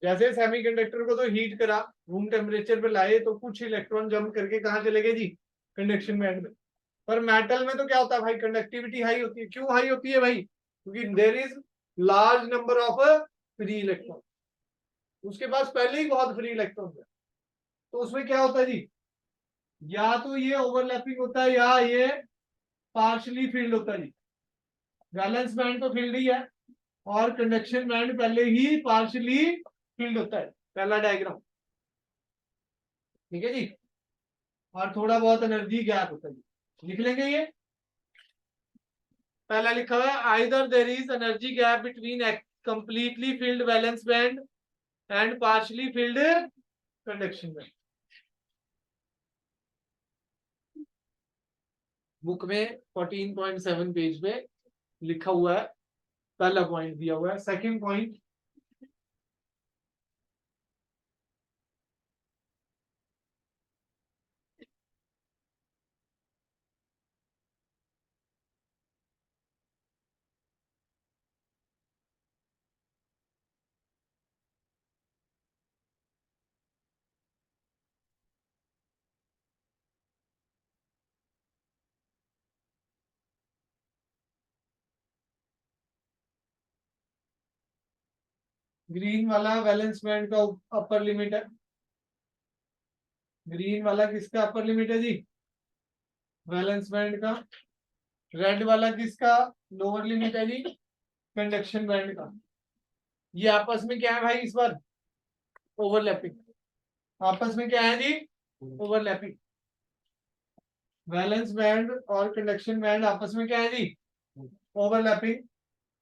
A: जैसे सेमीकंडक्टर को तो हीट करा, रूम टेम्परेचर पे लाए, तो कुछ इलेक्ट्रॉन जंप करके कहाँ चले गए जी, कंडक्शन बैंड में। पर मेटल में तो क्या होता है भाई, कंडक्टिविटी हाई होती है। क्यों हाई होती है भाई, क्योंकि there is large number of free electron, उसके पास पहले ही बहुत फ्री इलेक्ट्रॉन है। तो उसमें क्या होता है जी, या तो ये ओवरलैपिंग होता है या ये पार्शली फील्ड होता है जी। वैलेंस बैंड तो फील्ड ही है, और कंडक्शन बैंड पहले ही पार्शली फील्ड होता है, पहला डायग्राम, ठीक है जी। और थोड़ा बहुत एनर्जी गैप होता है, लिख लेंगे ये। पहला लिखा हुआ है, either there is energy gap between completely filled valence band and partially filled conduction band. Book में 14.7 पेज पे लिखा हुआ है, पहला पॉइंट दिया हुआ है। सेकंड पॉइंट, ग्रीन वाला वैलेंस बैंड का अपर लिमिट है। ग्रीन वाला किसका अपर लिमिट है जी? वैलेंस बैंड का। रेड वाला किसका लोअर लिमिट है जी? कंडक्शन बैंड का। ये आपस में क्या है भाई इस बार? ओवरलैपिंग। आपस में क्या है जी? ओवरलैपिंग। वैलेंस बैंड और कंडक्शन बैंड आपस में क्या है जी? ओवरलैपिंग।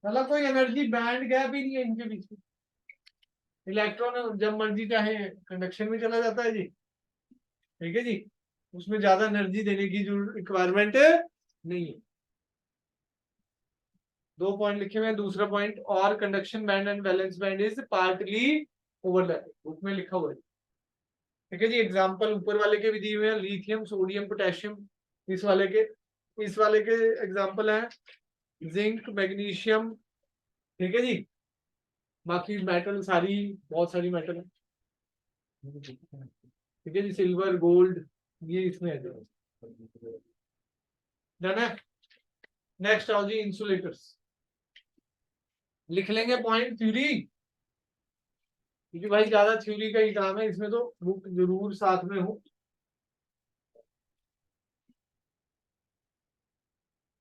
A: मतलब कोई एनर्जी बैंड गैप ही नहीं है इनके बीच में। इलेक्ट्रॉन जब मर्जी चाहे कंडक्शन में चला जाता है जी, ठीक है जी, उसमें ज्यादा एनर्जी देने की जो रिक्वायरमेंट नहीं है। 2 पॉइंट लिखे हुए हैं। दूसरा पॉइंट, और conduction band and valence band is partly overlapping, book में लिखा हुआ है, ठीक है जी। एग्जांपल ऊपर वाले के भी दिए हुए हैं, लिथियम, सोडियम, पोटेशियम। इस वाले के एग्जांपल है जिंक, मैग्नीशियम, ठीक है जी। बाकी मेटल सारी, बहुत सारी मेटल है, ठीक है जी। सिल्वर, गोल्ड, ये इसमें है। डन है। नेक्स्ट आओ जी, इंसुलेटर्स। लिख लेंगे पॉइंट थ्योरी, क्योंकि भाई ज्यादा थ्योरी का ही काम है इसमें, तो बुक जरूर साथ में हो।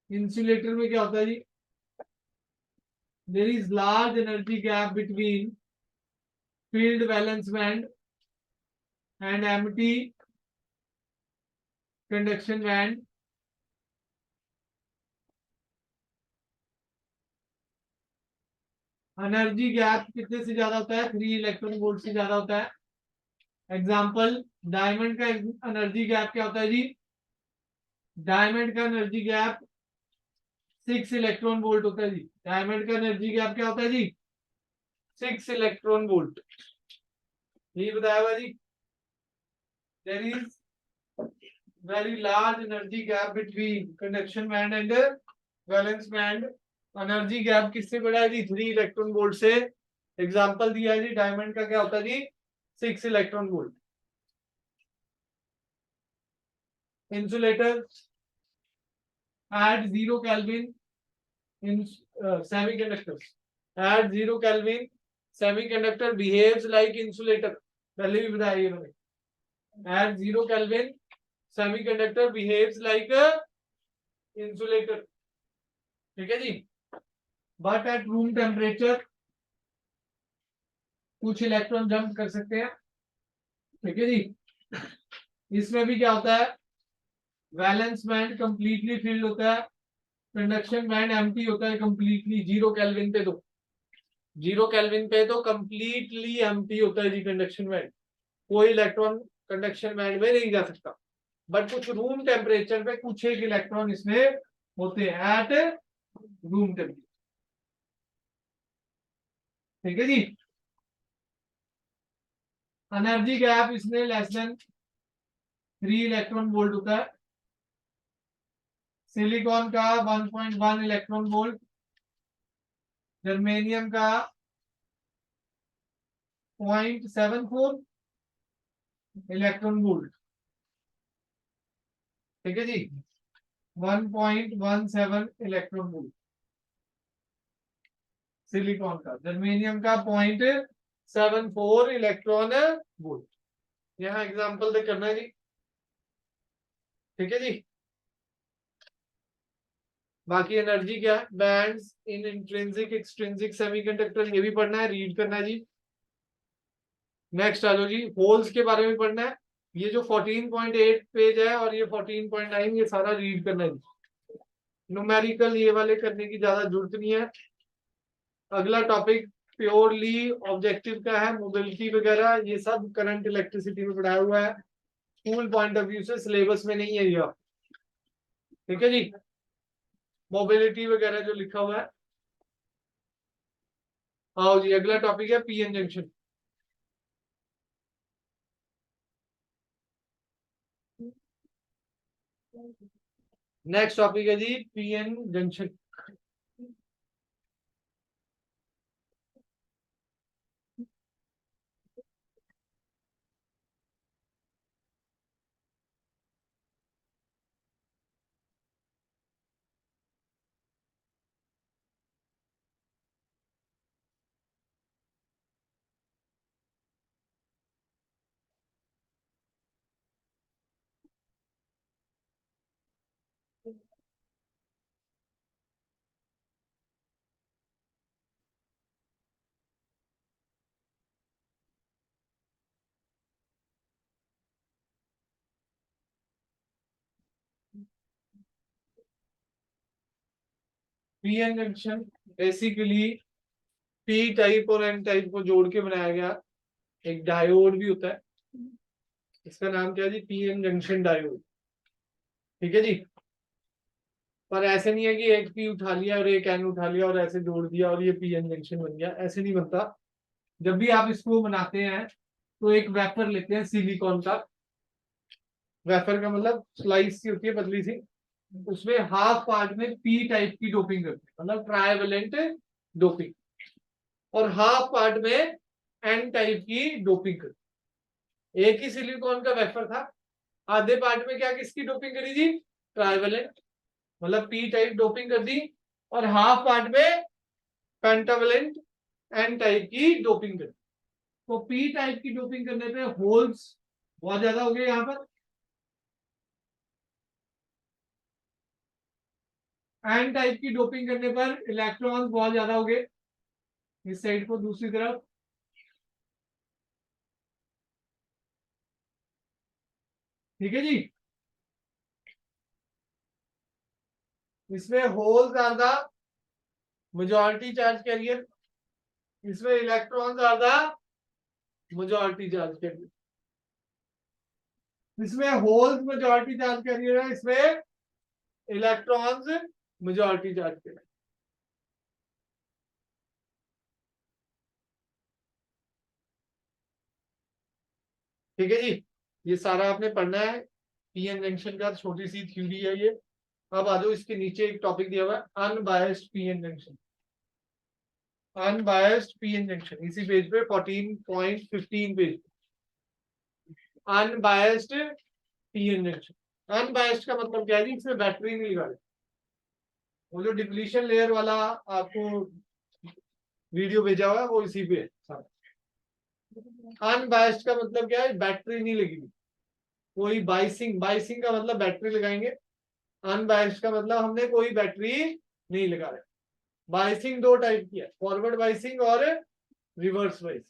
A: इंसुलेटर में क्या होता है जी? There is large energy gap between field valence band and empty conduction band. Energy gap कितने से ज्यादा होता है? 3 इलेक्ट्रॉन वोल्ट से ज्यादा होता है। एग्जांपल, डायमंड का एनर्जी गैप क्या होता है जी? डायमंड का एनर्जी गैप 6 इलेक्ट्रॉन वोल्ट होता है जी। डायमंड का एनर्जी गैप क्या होता है जी? 6 इलेक्ट्रॉन वोल्ट। ये बताया हुआ जी। There is very large energy gap between conduction band and valence band। Energy gap किससे बड़ा है जी? 3 इलेक्ट्रॉन वोल्ट से। एग्जांपल दिया है जी, डायमंड का क्या होता है जी? 6 electron volt. Insulator at 0 Kelvin in semiconductors, at 0 Kelvin semiconductor behaves like insulator। पहले भी बताया ये मैंने। at 0 Kelvin semiconductor behaves like a insulator, ठीक है जी। बट एट रूम टेम्परेचर कुछ इलेक्ट्रॉन जंप कर सकते हैं, ठीक है जी। इसमें भी क्या होता है? वैलेंस बैंड कंप्लीटली फिल्ड होता है, कंडक्शन बैंड एम्प्टी होता है कंप्लीटली। 0 केल्विन पे तो 0 केल्विन पे तो कंप्लीटली एम्प्टी होता है जी कंडक्शन बैंड। कोई इलेक्ट्रॉन कंडक्शन बैंड में नहीं जा सकता। बट कुछ रूम टेम्परेचर पे कुछ एक इलेक्ट्रॉन इसमें होते हैं एट रूम टेम्परेचर, ठीक है जी। एनर्जी गैप इसमें लेस देन 3 इलेक्ट्रॉन वोल्ट होता है। सिलिकॉन का 1.1 इलेक्ट्रॉन वोल्ट, जर्मेनियम का 0.74 इलेक्ट्रॉन वोल्ट, ठीक है जी। 1.17 इलेक्ट्रॉन वोल्ट सिलिकॉन का। जर्मेनियम का 0.74 इलेक्ट्रॉन वोल्ट। यहाँ एग्जांपल दे करना है जी, ठीक है जी। बाकी एनर्जी क्या है? बैंड्स इन इंट्रिंसिक एक्सट्रिंसिक सेमीकंडक्टर, ये भी पढ़ना है, रीड करना है जी। नेक्स्ट आ जाओ जी, होल्स के बारे में पढ़ना है। ये जो 14.8 पेज है और ये 14.9, ये सारा रीड करना है। न्यूमेरिकल ये वाले करने की ज्यादा जरूरत नहीं है। अगला टॉपिक प्योरली ऑब्जेक्टिव का है, मोबिलिटी वगैरह ये सब करंट इलेक्ट्रिसिटी में पढ़ाया हुआ है। स्कूल पॉइंट ऑफ व्यू से सिलेबस में नहीं है ये। ठीक है जी, मोबिलिटी वगैरह जो लिखा हुआ है। आओ जी, अगला टॉपिक है पीएन जंक्शन। नेक्स्ट टॉपिक है जी PN junction. PN junction basically P type और एन टाइप को जोड़ के बनाया गया एक डायोड भी होता है। इसका नाम क्या है जी? PN junction diode. ठीक है जी, पर ऐसे नहीं है कि एक पी उठा लिया और एक एन उठा लिया और ऐसे जोड़ दिया और ये पीएन जंक्शन बन गया, ऐसे नहीं बनता। जब भी आप इसको बनाते हैं तो एक वेफर लेते हैं सिलिकॉन का। वेफर का मतलब स्लाइस सी होती है पतली सी, उसमें हाफ पार्ट में पी टाइप की डोपिंग करते हैं, मतलब ट्राइवेलेंट डोपिंग, और हाफ पार्ट में एन टाइप की डोपिंग करते हैं। एक ही सिलिकॉन का वेफर था, आधे पार्ट में क्या किसकी डोपिंग करी थी? ट्राइवेलेंट, मतलब पी टाइप डोपिंग कर दी, और हाफ पार्ट में पेंटावेलेंट एन टाइप की डोपिंग कर दी। तो पी टाइप की डोपिंग करने पे होल्स बहुत ज्यादा हो गए यहाँ पर, एन टाइप की डोपिंग करने पर इलेक्ट्रॉन बहुत ज्यादा हो गए इस साइड को दूसरी तरफ। ठीक है जी, इसमें holes are the majority charge carrier, इसमें electrons are the majority charge carrier. इसमें होल्स मेजॉरिटी चार्ज कैरियर है, इसमें इलेक्ट्रॉन्स मेजॉरिटी चार्ज कैरियर। ठीक है जी, ये सारा आपने पढ़ना है। पीएन जंक्शन का छोटी सी थ्योरी है ये। अब आ जाओ, इसके नीचे एक टॉपिक दिया हुआ है unbiased PN junction. Unbiased PN junction इसी पेज पे 14.15 page, unbiased PN junction. Unbiased का मतलब क्या है जी? इसमें बैटरी नहीं लगा रहे। वो जो डिप्लीशन लेयर वाला आपको वीडियो भेजा हुआ है वो इसी पे है। अनबायस्ड का मतलब क्या है? बैटरी नहीं लगी, कोई बाइसिंग, बाइसिंग का मतलब बैटरी लगाएंगे, अनबायस्ड का मतलब हमने कोई बैटरी नहीं लगा रहे। बाइसिंग दो टाइप की है, फॉरवर्ड बाइसिंग और रिवर्स बाइसिंग।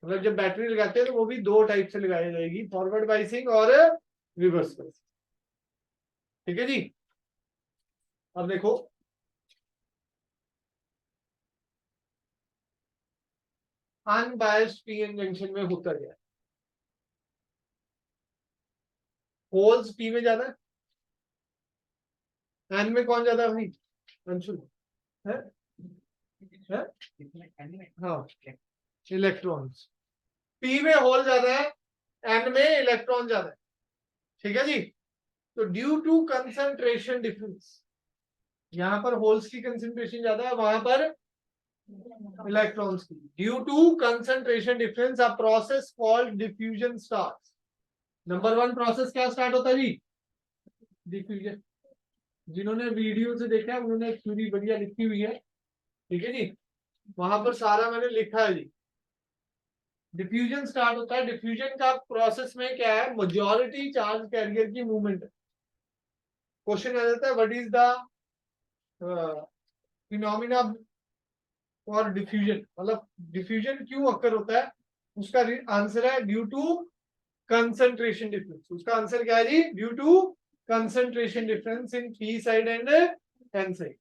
A: मतलब जब बैटरी लगाते हैं तो वो भी दो टाइप से लगाई जाएगी, फॉरवर्ड बाइसिंग और रिवर्स बाइसिंग। ठीक है जी, अब देखो अनबायस्ड पीएन जंक्शन में होता क्या है? होल्स पी में ज्यादा है, एन में कौन ज्यादा है भाई? अंशुल है? है? हाँ, इलेक्ट्रॉन्स। पी में होल ज्यादा है, एन में इलेक्ट्रॉन ज्यादा है। ठीक है जी, तो ड्यू टू कंसंट्रेशन डिफरेंस, यहां पर होल्स की कंसंट्रेशन ज्यादा है, वहां पर इलेक्ट्रॉन्स की। Due to concentration difference a process called diffusion starts. Number one process क्या स्टार्ट होता है जी? डिफ्यूजन। जिन्होंने वीडियो से देखा है उन्होंने थ्योरी बढ़िया लिखी हुई है। ठीक है जी, वहां पर सारा मैंने लिखा है जी। डिफ्यूजन स्टार्ट होता है, डिफ्यूजन का प्रोसेस में क्या है? मेजॉरिटी चार्ज कैरियर की मूवमेंट। क्वेश्चन आ जाता है व्हाट इज द फिनोमिना और डिफ्यूजन, मतलब डिफ्यूजन क्यों अकर होता है? उसका आंसर है ड्यू टू कंसंट्रेशन डिफरेंस। उसका आंसर क्या है जी? Due to concentration difference in P side and N side.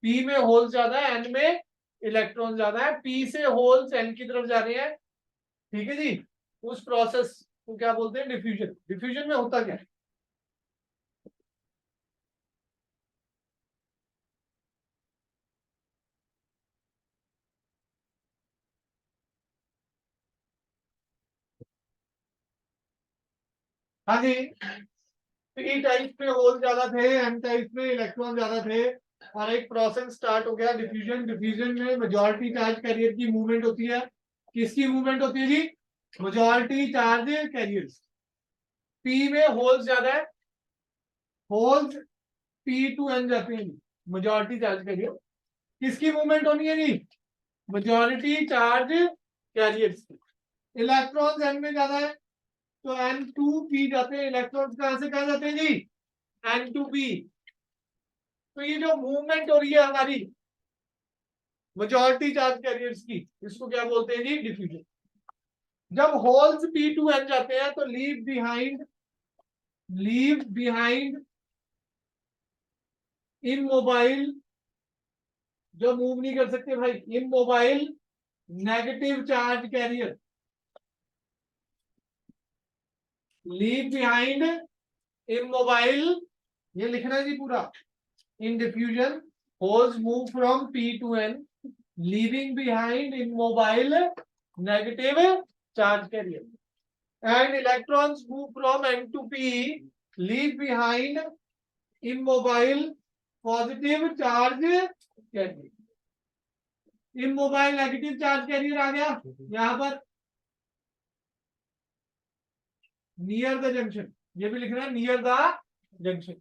A: P में होल्स ज्यादा है, एन में इलेक्ट्रॉन ज्यादा है, पी से होल्स एन की तरफ जा रहे हैं। ठीक है जी, उस प्रोसेस को क्या बोलते हैं? डिफ्यूजन। डिफ्यूजन में होता क्या है? हाँ जी, पी टाइप में होल ज्यादा थे, एन टाइप में इलेक्ट्रॉन ज्यादा थे, और एक प्रोसेस स्टार्ट हो गया डिफ्यूजन। डिफ्यूजन में मेजॉरिटी चार्ज कैरियर की मूवमेंट होती है। किसकी मूवमेंट होती है जी? Majority charge carriers. पी में होल्स ज्यादा है, होल्स पी टू एन जाते हैं, मेजॉरिटी चार्ज कैरियर। किसकी मूवमेंट होनी है जी? Majority charge carriers. Electron N में ज्यादा है तो एन टू पी जाते हैं। इलेक्ट्रॉन्स कहां से कहा जाते हैं जी? N to P. तो ये जो मूवमेंट हो रही है हमारी मेजॉरिटी चार्ज कैरियर्स की, इसको क्या बोलते हैं जी? डिफ्यूजन। जब होल्स पी टू एन जाते हैं तो लीव बिहाइंड इमोबाइल, जो मूव नहीं कर सकते भाई, immobile negative charge carrier. Leave behind immobile, ये लिखना है जी पूरा। In diffusion holes move from P to N leaving behind immobile negative charge carrier, and electrons move from n to p, leave behind immobile positive charge carrier। immobile negative charge carrier आ गया यहां पर near the junction, ये भी लिखना है near the junction.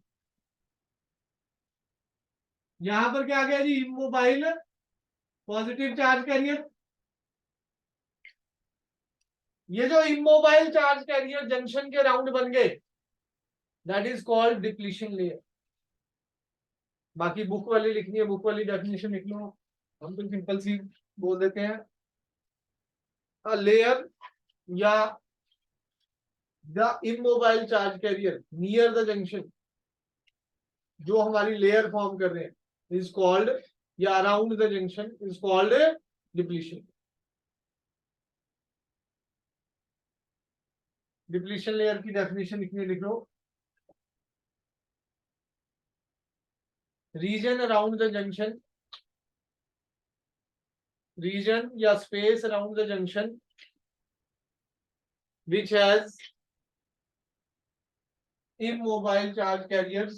A: यहां पर क्या आ गया जी? Immobile positive charge carrier. ये जो इमोबाइल चार्ज कैरियर जंक्शन के राउंड बन गए, that is called depletion layer. बाकी बुक वाली लिखनी है, बुक वाली डेफिनेशन लिख लो, हम तो सिंपल सी बोल देते हैं। अ लेयर या the immobile charge carrier near the junction, जो हमारी लेयर फॉर्म कर रहे हैं, इज कॉल्ड, या around the junction is called depletion. Depletion layer की डेफिनेशन लिखनी है, लिख लो। Region around the junction, region या space around the junction which has immobile charge carriers,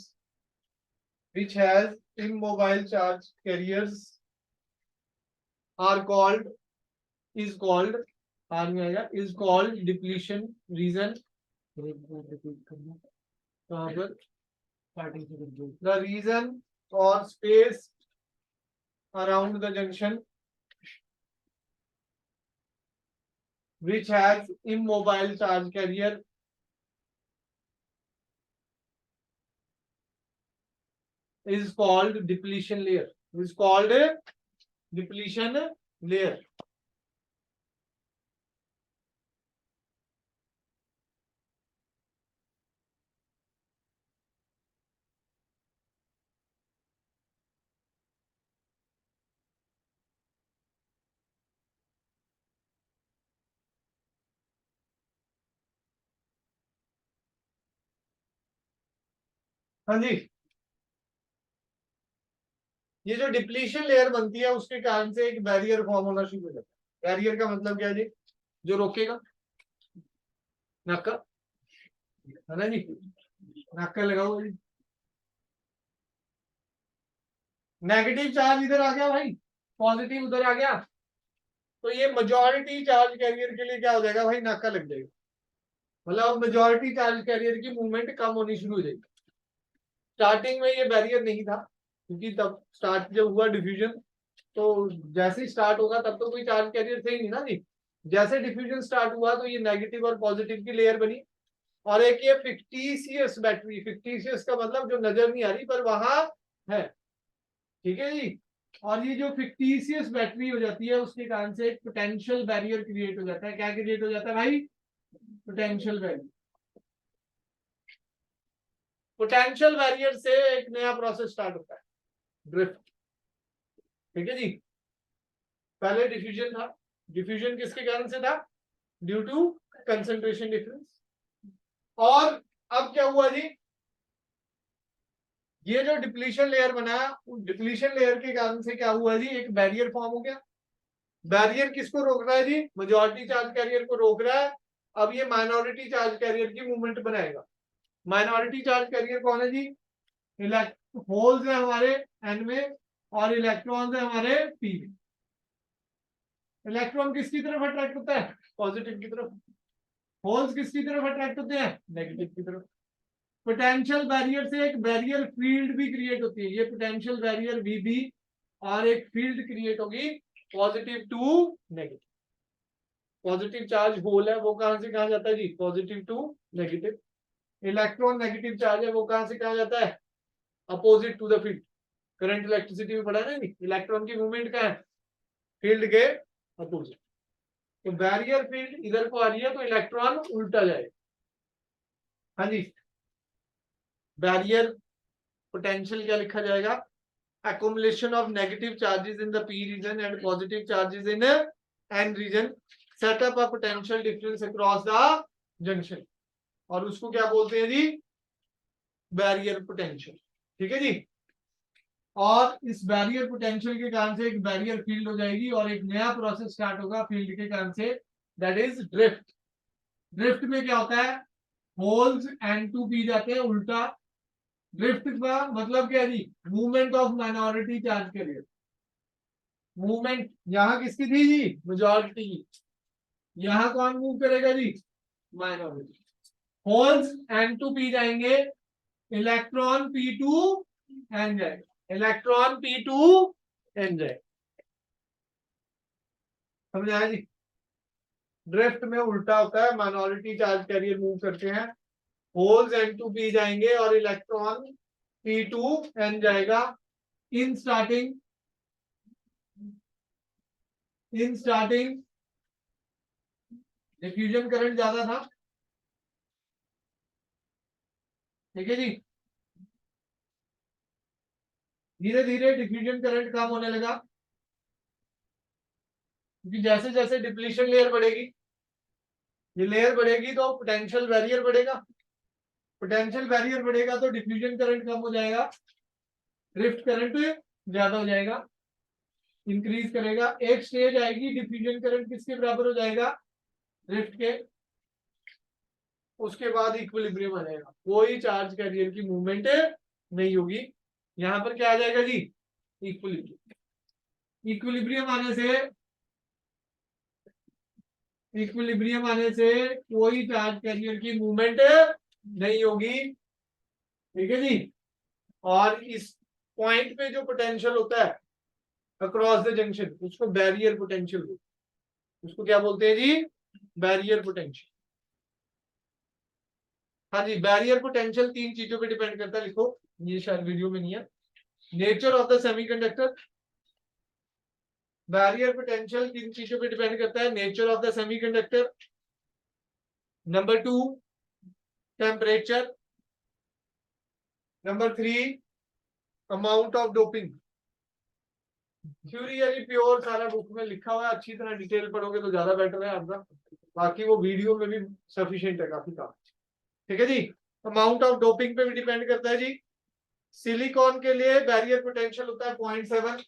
A: which has immobile charge carriers are called, is called, is called depletion region। the region or space around the junction which has immobile charge carrier is called depletion layer, is called depletion layer। हाँ जी, ये जो depletion layer बनती है उसके कारण से एक barrier form होना शुरू हो जाता है। बैरियर का मतलब क्या है जी? जो रोकेगा, नाका, है ना जी? नाका लगाओ जी। नेगेटिव चार्ज इधर आ गया भाई, पॉजिटिव उधर आ गया, तो ये मेजॉरिटी चार्ज कैरियर के लिए क्या हो जाएगा भाई? नाका लग जाएगा। मतलब मेजॉरिटी चार्ज कैरियर की मूवमेंट कम होनी शुरू हो जाएगी। स्टार्टिंग में ये बैरियर नहीं था, क्योंकि तब स्टार्ट जब हुआ डिफ्यूजन, तो जैसे ही स्टार्ट होगा तब तो कोई चार्ज कैरियर थे ही नहीं ना जी। जैसे डिफ्यूजन स्टार्ट हुआ तो ये नेगेटिव और पॉजिटिव की लेयर बनी। और एक ये फिक्टिशियस बैटरी, फिक्टिशियस का मतलब जो नजर नहीं आ रही पर वहां है, ठीक है जी। और ये जो फिक्टिशियस बैटरी हो जाती है उसके कारण से एक पोटेंशियल बैरियर क्रिएट हो जाता है। क्या क्रिएट हो जाता है भाई? Potential barrier. पोटेंशियल बैरियर से एक नया प्रोसेस स्टार्ट होता है, ड्रिफ्ट। ठीक है जी। पहले डिफ्यूजन था, डिफ्यूजन किसके कारण से था? Due to concentration difference. और अब क्या हुआ जी? ये जो डिप्लीशन लेयर बना, डिप्लीशन लेयर के कारण से क्या हुआ जी? एक बैरियर फॉर्म हो गया। बैरियर किसको रोक रहा है जी? मेजॉरिटी चार्ज कैरियर को रोक रहा है, अब ये माइनॉरिटी चार्ज कैरियर की मूवमेंट बनाएगा। माइनॉरिटी चार्ज कैरियर कौन है जी? होल्स है हमारे एन में और इलेक्ट्रॉन्स है हमारे पी में। इलेक्ट्रॉन किसकी तरफ अट्रैक्ट होता है? पॉजिटिव की तरफ। होल्स किसकी तरफ अट्रैक्ट होते हैं? नेगेटिव की तरफ। पोटेंशियल बैरियर से एक बैरियर फील्ड भी क्रिएट होती है, ये पोटेंशियल बैरियर वीबी, और एक फील्ड क्रिएट होगी positive to negative. Positive charge hole है वो कहां से कहां जाता है जी? Positive to negative. Electron negative charge है वो कहां से कहां जाता है? Opposite to the field. Current electricity में पढ़ा ना, इलेक्ट्रॉन की मूवमेंट कहां है? फील्ड के अपोजिट। तो बैरियर फील्ड इधर को आ रही है तो इलेक्ट्रॉन उल्टा जाएगा। हाँ जी, बैरियर पोटेंशियल क्या लिखा जाएगा? accumulation of negative charges in the p region and positive charges in n region set up a potential difference across the junction, और उसको क्या बोलते हैं जी? Barrier potential. ठीक है जी। और इस बैरियर पोटेंशियल के कारण से एक बैरियर फील्ड हो जाएगी और एक नया प्रोसेस स्टार्ट होगा फील्ड के कारण से, दैट इज ड्रिफ्ट। ड्रिफ्ट में क्या होता है? होल्स N2P जाते हैं उल्टा। ड्रिफ्ट का मतलब क्या है जी? Movement of minority charge carrier. Movement यहां किसकी थी जी? मेजॉरिटी की। यहां कौन मूव करेगा जी? माइनॉरिटी। होल्स N2P जाएंगे, इलेक्ट्रॉन P2 N जाएगा, इलेक्ट्रॉन P2 N जाएगा। समझ आया जी? ड्रिफ्ट में उल्टा होता है, माइनॉरिटी चार्ज कैरियर मूव करते हैं, होल्स N2P जाएंगे और इलेक्ट्रॉन P2N जाएगा। इन स्टार्टिंग डिफ्यूजन करंट ज्यादा था। ठीक है जी। धीरे धीरे डिफ्यूजन करंट कम होने लगा, क्योंकि जैसे जैसे डिप्लीशन लेयर बढ़ेगी, ये लेयर बढ़ेगी तो पोटेंशियल बैरियर बढ़ेगा, पोटेंशियल बैरियर बढ़ेगा तो डिफ्यूजन करंट कम हो जाएगा, ड्रिफ्ट करंट ज्यादा हो जाएगा, इंक्रीज करेगा। एक स्टेज आएगी डिफ्यूजन करंट किसके बराबर हो जाएगा? ड्रिफ्ट के। उसके बाद इक्विलिब्रियम आ जाएगा, कोई चार्ज कैरियर की मूवमेंट नहीं होगी। यहां पर क्या आ जाएगा जी? इक्विलिब्रियम। इक्विलिब्रियम आने से कोई चार्ज कैरियर की मूवमेंट नहीं होगी। ठीक है जी। और इस पॉइंट पे जो पोटेंशियल होता है अक्रॉस द जंक्शन, उसको बैरियर पोटेंशियल, उसको क्या बोलते हैं जी? Barrier potential. हाँ जी, बैरियर पोटेंशियल तीन चीजों पे डिपेंड करता है, लिखो, ये शायद वीडियो में नहीं है। Nature of the semiconductor, barrier potential किन चीजों पे डिपेंड करता है? Nature of the semiconductor, number 2 temperature, number 3 amount of doping. Theory यानी प्योर सारा बुक में लिखा हुआ है, अच्छी तरह डिटेल पढ़ोगे तो ज्यादा बेटर है आपका, बाकी वो वीडियो में भी सफिशिएंट है काफी काम। ठीक है जी। अमाउंट ऑफ डोपिंग पे भी डिपेंड करता है जी। सिलिकॉन के लिए बैरियर पोटेंशियल होता है 0.7,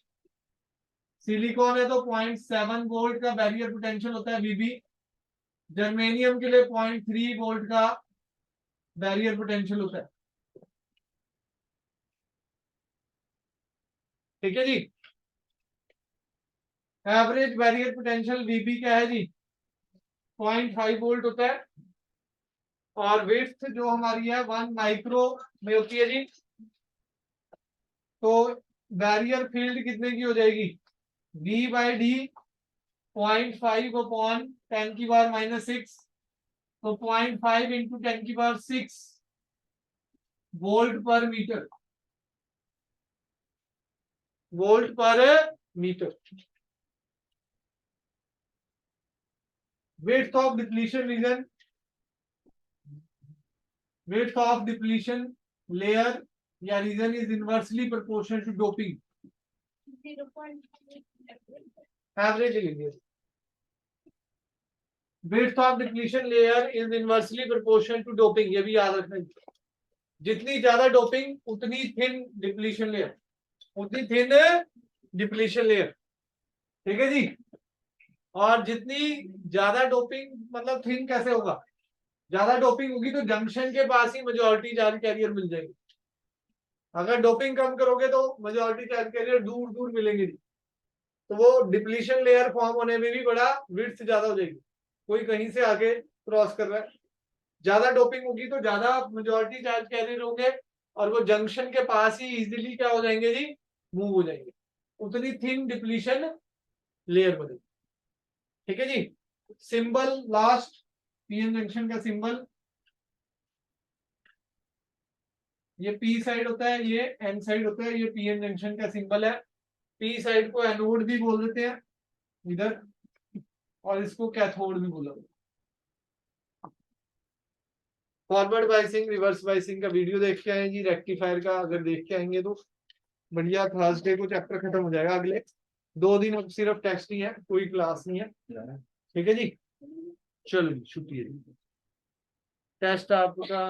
A: सिलिकॉन है तो 0.7 वोल्ट का बैरियर पोटेंशियल होता है वीबी। जर्मेनियम के लिए 0.3 वोल्ट का बैरियर पोटेंशियल होता है। ठीक है जी। एवरेज बैरियर पोटेंशियल वीबी क्या है जी? 0.5 वोल्ट होता है। और विड्थ जो हमारी है 1 माइक्रो में होती है जी। तो बैरियर फील्ड कितने की हो जाएगी? V/D 0.5 अपॉन 10⁻⁻6, तो 0.5 इंटू 10⁻6 वोल्ट पर मीटर, वोल्ट पर metre. width of depletion region, width of depletion layer या region is inversely proportional to doping।
B: 0.5
A: average लीजिए। width of depletion layer is inversely proportional to doping, ये भी याद रखना है। जितनी ज्यादा डोपिंग उतनी थिन डिप्लीशन लेयर, उतनी थिन डिप्लीशन लेयर। ठीक है जी। और जितनी ज्यादा डोपिंग मतलब थिन कैसे होगा, ज्यादा डोपिंग होगी तो जंक्शन के पास ही मेजॉरिटी चार्ज कैरियर मिल जाएगी। अगर डोपिंग कम करोगे तो मेजॉरिटी चार्ज कैरियर दूर दूर मिलेंगे नहीं, तो वो डिप्लीशन लेयर फॉर्म होने में भी बड़ा विड्थ ज्यादा हो जाएगी, कोई कहीं से आगे क्रॉस कर रहा है। ज्यादा डोपिंग होगी तो ज्यादा मेजॉरिटी चार्ज कैरियर होंगे और वो जंक्शन के पास ही इजीली क्या हो जाएंगे जी, मूव हो जाएंगे, उतनी थिन डिप्लीशन लेयर बनेगी। ठीक है जी। सिंबल लास्ट, पीएन जंक्शन का सिंबल ये पी साइड होता है, ये एन साइड होता है, ये पीएन जंक्शन का सिंबल है। पी साइड को एनोड भी बोल देते हैं इधर, और इसको कैथोड भी बोला। फॉरवर्ड बाइसिंग रिवर्स बाइसिंग का वीडियो देख के आए जी, रेक्टिफायर का अगर देख के आएंगे तो बढ़िया, थर्सडे को चैप्टर खत्म हो जाएगा। अगले 2 दिन अब सिर्फ टेस्ट ही है, कोई क्लास नहीं है। ठीक है जी, चलो शुक्रिया। टेस्ट आपका